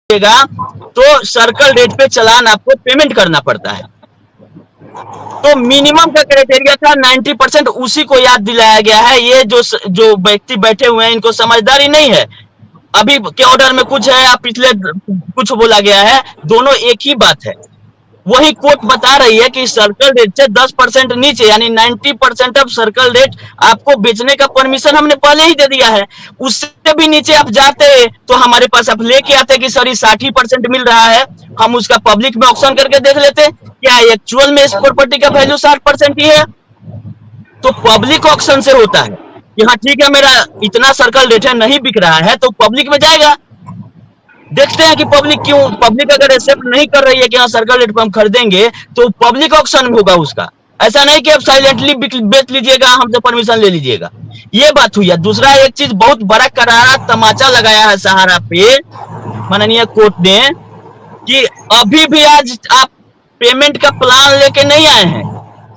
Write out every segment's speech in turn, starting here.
देगा तो circle rate पे चालान आपको पेमेंट करना पड़ता है। तो मिनिमम का क्राइटेरिया था 90%, उसी को याद दिलाया गया है। ये जो व्यक्ति बैठे हुए हैं इनको समझदारी नहीं है। अभी के ऑर्डर में कुछ है, आप पिछले कुछ बोला गया है, दोनों एक ही बात है। वही कोर्ट बता रही है कि सर्कल रेट से 10% नीचे यानी 90% ऑफ सर्कल रेट आपको बेचने का परमिशन हमने पहले ही दे दिया है। उससे भी नीचे आप जाते तो हमारे पास आप लेके आते कि सर 60% मिल रहा है, हम उसका पब्लिक में ऑक्शन करके देख लेते क्या एक्चुअल में इस प्रॉपर्टी का वैल्यू 60% ही है। तो पब्लिक ऑक्शन से होता है कि हाँ ठीक है, मेरा इतना सर्कल रेट है, नहीं बिक रहा है तो पब्लिक में जाएगा। देखते हैं कि पब्लिक अगर एक्सेप्ट नहीं कर रही है कि हाँ सर्कल रेट पर हम खरीदेंगे तो पब्लिक ऑक्शन में होगा उसका। ऐसा नहीं कि आप साइलेंटली बेच लीजिएगा, हमसे परमिशन ले लीजिएगा। ये बात हुई है। दूसरा एक चीज बहुत बड़ा करारा तमाचा लगाया है सहारा पे माननीय कोर्ट ने कि अभी भी आज आप पेमेंट का प्लान लेके नहीं आए हैं,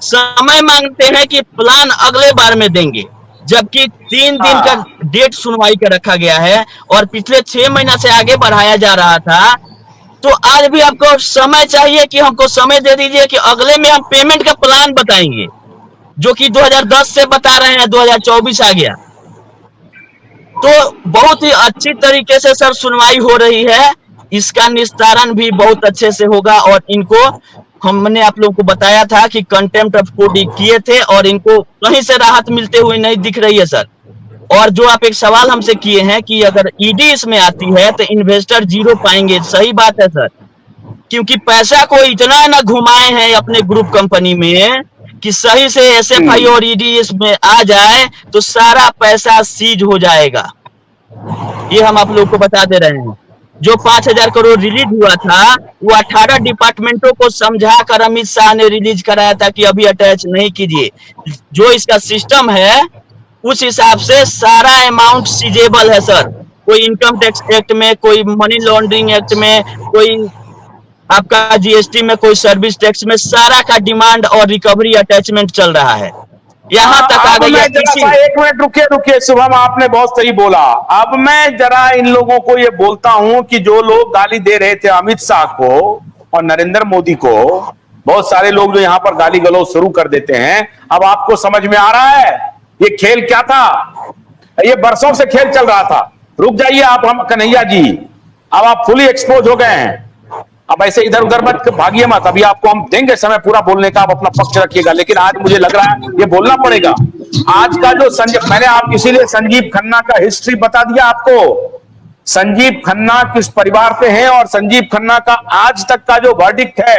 समय मांगते हैं कि प्लान अगले बार में देंगे, जबकि 3 दिन का डेट सुनवाई का रखा गया है और पिछले 6 महीना से आगे बढ़ाया जा रहा था। तो आज भी आपको समय चाहिए कि हमको समय दे दीजिए कि अगले में हम पेमेंट का प्लान बताएंगे, जो कि 2010 से बता रहे हैं, 2024 आ गया। तो बहुत ही अच्छी तरीके से सर सुनवाई हो रही है, इसका निस्तारण भी बहुत अच्छे से होगा। और इनको हमने आप लोगों को बताया था कि कंटेम्प्ट ऑफ कोर्ट किए थे और इनको कहीं से राहत मिलते हुए नहीं दिख रही है सर। और जो आप एक सवाल हमसे किए हैं कि अगर ईडी इसमें आती है तो इन्वेस्टर जीरो पाएंगे, सही बात है सर, क्योंकि पैसा को इतना ना घुमाए हैं अपने ग्रुप कंपनी में कि सही से एसएफआई और ईडी इसमें आ जाए तो सारा पैसा सीज हो जाएगा। ये हम आप लोग को बता दे रहे हैं। जो 5,000 करोड़ रिलीज हुआ था वो 18 डिपार्टमेंटों को समझाकर अमित शाह ने रिलीज कराया था कि अभी अटैच नहीं कीजिए। जो इसका सिस्टम है उस हिसाब से सारा अमाउंट सीजेबल है सर। कोई इनकम टैक्स एक्ट में, कोई मनी लॉन्ड्रिंग एक्ट में, कोई आपका जीएसटी में, कोई सर्विस टैक्स में, सारा का डिमांड और रिकवरी अटैचमेंट चल रहा है। यहाँ तक आ गई है। एक मिनट रुकिए शुभम, आपने बहुत सही बोला। अब मैं जरा इन लोगों को ये बोलता हूं कि जो लोग गाली दे रहे थे अमित शाह को और नरेंद्र मोदी को, बहुत सारे लोग जो यहाँ पर गाली गलौज शुरू कर देते हैं, अब आपको समझ में आ रहा है ये खेल क्या था। ये बरसों से खेल चल रहा था। रुक जाइए आप, हम कन्हैया जी, अब आप फुली एक्सपोज हो गए हैं। अब ऐसे इधर उधर मत भागिए मत, अभी आपको हम देंगे समय पूरा बोलने का, आप अपना पक्ष रखिएगा। लेकिन आज मुझे लग रहा है ये बोलना पड़ेगा। आज का जो मैंने आप इसीलिए संजीव खन्ना का हिस्ट्री बता दिया आपको। संजीव खन्ना किस परिवार से हैं और संजीव खन्ना का आज तक का जो वर्डिक्ट है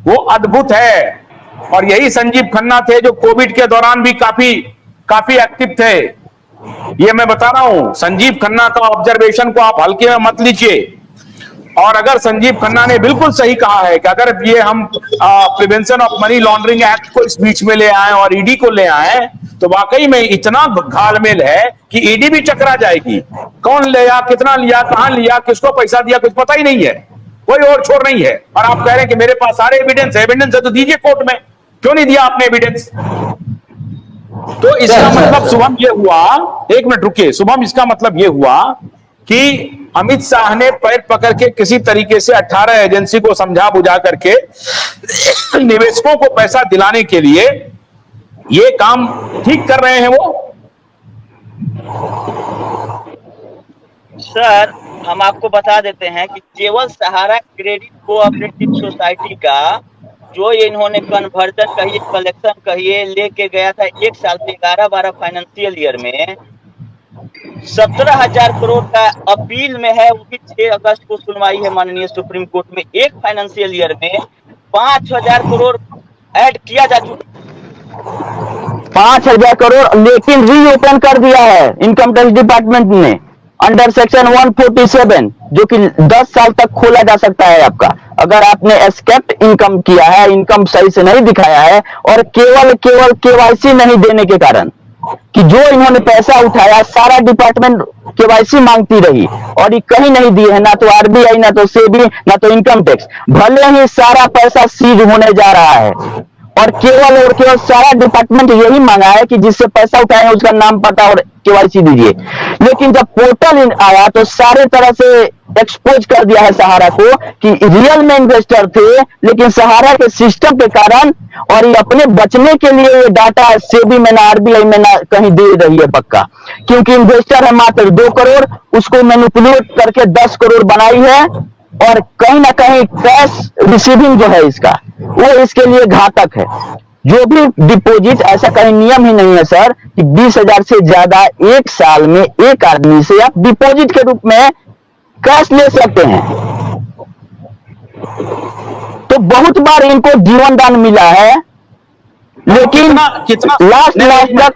वो अद्भुत है। और यही संजीव खन्ना थे जो कोविड के दौरान भी काफी एक्टिव थे। ये मैं बता रहा हूं, संजीव खन्ना का ऑब्जर्वेशन को आप हल्के में मत लीजिए। और अगर संजीव खन्ना ने बिल्कुल सही कहा है कि अगर ये हम prevention of money laundering act को इस बीच में ले आए और ईडी को ले आए तो वाकई में इतना घालमेल है कि ईडी भी चकरा जाएगी। कौन लिया, कितना लिया, कहां लिया, किसको पैसा दिया, कुछ पता ही नहीं है, कोई और छोड़ नहीं है। और आप कह रहे हैं कि मेरे पास सारे एविडेंस है तो दीजिए कोर्ट में, क्यों नहीं दिया आपने एविडेंस? तो इसका मतलब शुभम ये हुआ, एक मिनट रुकिए शुभम, इसका मतलब ये हुआ कि अमित शाह ने पैर पकड़ के किसी तरीके से 18 एजेंसी को समझा बुझा करके निवेशकों को पैसा दिलाने के लिए ये काम ठीक कर रहे हैं वो। सर हम आपको बता देते हैं कि केवल सहारा क्रेडिट कोऑपरेटिव सोसाइटी का जो ये इन्होंने कन्वर्जन कहिए, कलेक्शन कहिए, लेके गया था 1 साल से 11-12 फाइनेंशियल ईयर में 17,000 करोड़ का अपील में है। वो भी 6 अगस्त को सुनवाई है माननीय सुप्रीम कोर्ट में। एक फाइनेंशियल ईयर में 5,000 करोड़ ऐड किया जा चुका, 5,000 करोड़, लेकिन रीओपन कर दिया है इनकम टैक्स डिपार्टमेंट ने अंडर सेक्शन 147, जो कि 10 साल तक खोला जा सकता है आपका, अगर आपने एस्केप्ट इनकम किया है, इनकम सही से नहीं दिखाया है और केवल केवाईसी नहीं देने के कारण कि जो इन्होंने पैसा उठाया सारा डिपार्टमेंट केवाईसी मांगती रही और ये कहीं नहीं दिए है, ना तो आरबीआई, ना तो सेबी, ना तो इनकम टैक्स। भले ही सारा पैसा सीज होने जा रहा है और केवल सारा डिपार्टमेंट यही मांगा है कि जिससे पैसा उठाए उसका नाम पता और केवाईसी दीजिए। लेकिन जब पोर्टल आया तो सारे तरह से एक्सपोज कर दिया है सहारा को कि रियल में इन्वेस्टर थे, लेकिन सहारा के सिस्टम के कारण और ये अपने बचने के लिए ये डाटा सेबी में ना आरबीआई में ना कहीं दे रही है पक्का, क्योंकि इन्वेस्टर है मात्र 2 करोड़, उसको मैनिपुलेट करके 10 करोड़ बनाई है। और कहीं ना कहीं कैश रिसीविंग जो है इसका वो इसके लिए घातक है। जो भी डिपॉजिट, ऐसा कहीं नियम ही नहीं है सर कि 20,000 से ज्यादा एक साल में एक आदमी से आप डिपॉजिट के रूप में कैश ले सकते हैं। तो बहुत बार इनको जीवन दान मिला है, लेकिन कितना लास्ट तक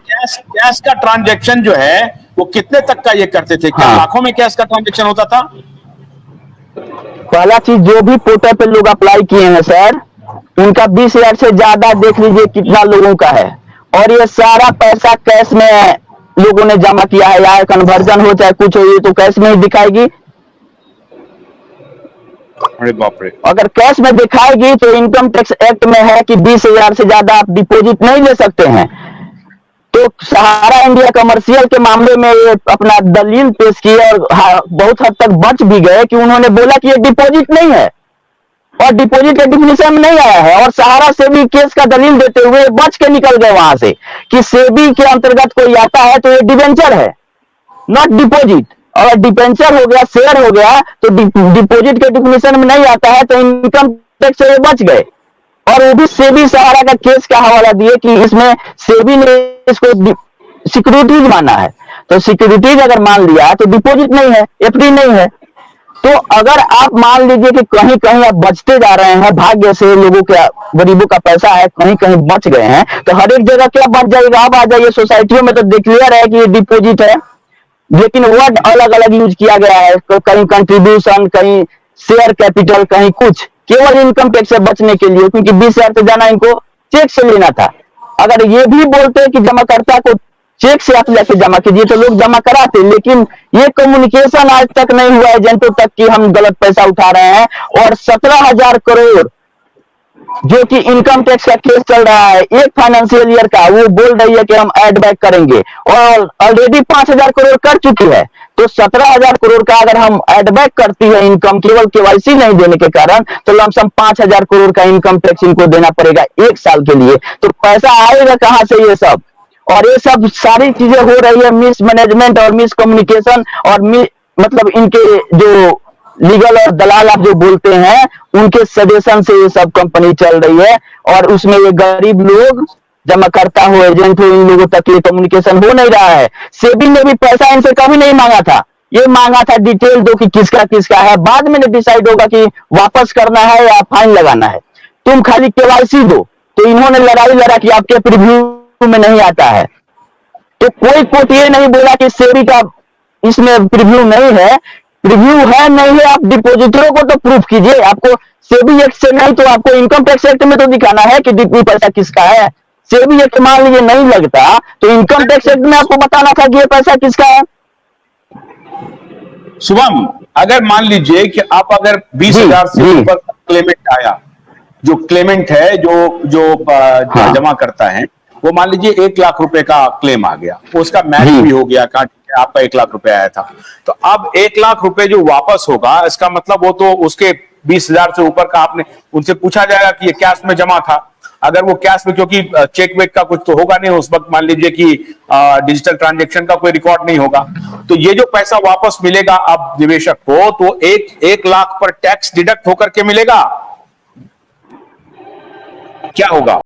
कैश का ट्रांजैक्शन जो है वो कितने तक का ये करते थे? क्या लाखों में कैश का ट्रांजैक्शन होता था? पहला चीज, जो भी पोर्टल पे लोग अप्लाई किए हैं सर, उनका 20,000 से ज्यादा देख लीजिए कितना लोगों का है। और ये सारा पैसा कैश में लोगों ने जमा किया है, या कन्वर्जन हो चाहे कुछ हो, ये तो कैश में ही दिखाएगी। अरे बाप रे। अगर कैश में दिखाएगी तो इनकम टैक्स एक्ट में है कि 20,000 से ज्यादा आप डिपॉजिट नहीं ले सकते हैं। तो सहारा इंडिया कमर्शियल के मामले में ये अपना दलील पेश की और बहुत हद तक बच भी गए कि उन्होंने बोला कि ये डिपॉजिट नहीं है और डिपॉजिट के डिफिनेशन में नहीं आया है। और सहारा सेबी केस का दलील देते हुए बच के निकल गए वहां से कि सेबी के अंतर्गत कोई आता है तो ये डिबेंचर है, नॉट डिपॉजिट। और डिबेंचर हो गया, शेयर हो गया, तो डिपॉजिट के डिफिनेशन में नहीं आता है, तो इनकम टैक्स से बच गए। और वो भी सेबी सहारा का केस का हवाला दिए कि इसमें सेबी ने इसको सिक्योरिटीज माना है, तो सिक्योरिटीज अगर मान लिया तो डिपॉजिट नहीं है, एफडी नहीं है। तो अगर आप मान लीजिए कि कहीं कहीं आप बचते जा रहे हैं, भाग्य से लोगों के, गरीबों का पैसा है, कहीं कहीं बच गए हैं, तो हर एक जगह क्या बच जाएगा? आप आ जाइए सोसाइटियों में तो डिक्लेयर है कि ये डिपॉजिट है, लेकिन वर्ड अलग अलग यूज किया गया है, कहीं कंट्रीब्यूशन, कहीं शेयर कैपिटल, कहीं कुछ, केवल इनकम टैक्स से बचने के लिए, क्योंकि 20,000 से जाना इनको चेक से लेना था। अगर ये भी बोलते हैं कि जमाकर्ता को चेक से आप लेके जमा कीजिए तो लोग जमा कराते, लेकिन ये कम्युनिकेशन आज तक नहीं हुआ एजेंटों तक कि हम गलत पैसा उठा रहे हैं। और 17,000 करोड़ जो कि इनकम टैक्स का केस चल रहा है एक फाइनेंशियल ईयर का, वो बोल रही है कि हम एड बैक करेंगे और ऑलरेडी 5,000 करोड़ कर चुकी है। तो 17,000 करोड़ का अगर हम एड बैक करती है इनकम केवल केवाईसी नहीं देने के कारण, तो लमसम 5,000 करोड़ का इनकम टैक्स इनको देना पड़ेगा एक साल के लिए। तो पैसा आएगा कहां से ये सब? और ये सब सारी चीजें हो रही है मिस मैनेजमेंट और मिस कम्युनिकेशन और मतलब इनके जो लीगल और दलाल आप जो बोलते हैं उनके सजेशन से ये सब कंपनी चल रही है। और उसमें ये गरीब लोग, जमाकर्ता हो, एजेंट हो, इन लोगों तक ये कम्युनिकेशन हो नहीं रहा है। सेबी ने भी पैसा इनसे कभी नहीं मांगा था, ये मांगा था डिटेल दो कि किसका किसका है, बाद में डिसाइड होगा कि वापस करना है या फाइन लगाना है, तुम खाली केवाईसी दो। तो इन्होंने लड़ाई लड़ा कि आपके प्रीव्यू में नहीं आता है। तो कोई कोर्ट ये नहीं बोला कि सेबी का इसमें प्रीव्यू नहीं है, प्रीव्यू है नहीं है, आप डिपोजिटरों को तो प्रूफ कीजिए। आपको सेबी एक्ट से नहीं तो आपको इनकम टैक्स एक्ट में तो दिखाना है कि डिपी पैसा किसका है। सेबी एक्ट मान लीजिए नहीं लगता तो इनकम टैक्स एक्ट में आपको बताना था कि ये पैसा किसका है। शुभम, अगर मान लीजिए कि आप अगर 20,000 से ऊपर क्लेमेंट आया, जो क्लेमेंट है जो जमा करता है, वो मान लीजिए 1 लाख रुपए का क्लेम आ गया, उसका मैच भी हो गया, आपका 1 लाख रुपए आया था, तो अब 1 लाख रुपए जो वापस होगा, इसका मतलब वो तो उसके 20,000 से ऊपर का आपने उनसे पूछा जाएगा कि ये कैश में जमा था। अगर वो कैश में, क्योंकि चेक वेक का कुछ तो होगा नहीं उस वक्त, मान लीजिए कि डिजिटल ट्रांजैक्शन का कोई रिकॉर्ड नहीं होगा, तो ये जो पैसा वापस मिलेगा अब निवेशक को, तो 1 लाख पर टैक्स डिडक्ट होकर के मिलेगा, क्या होगा?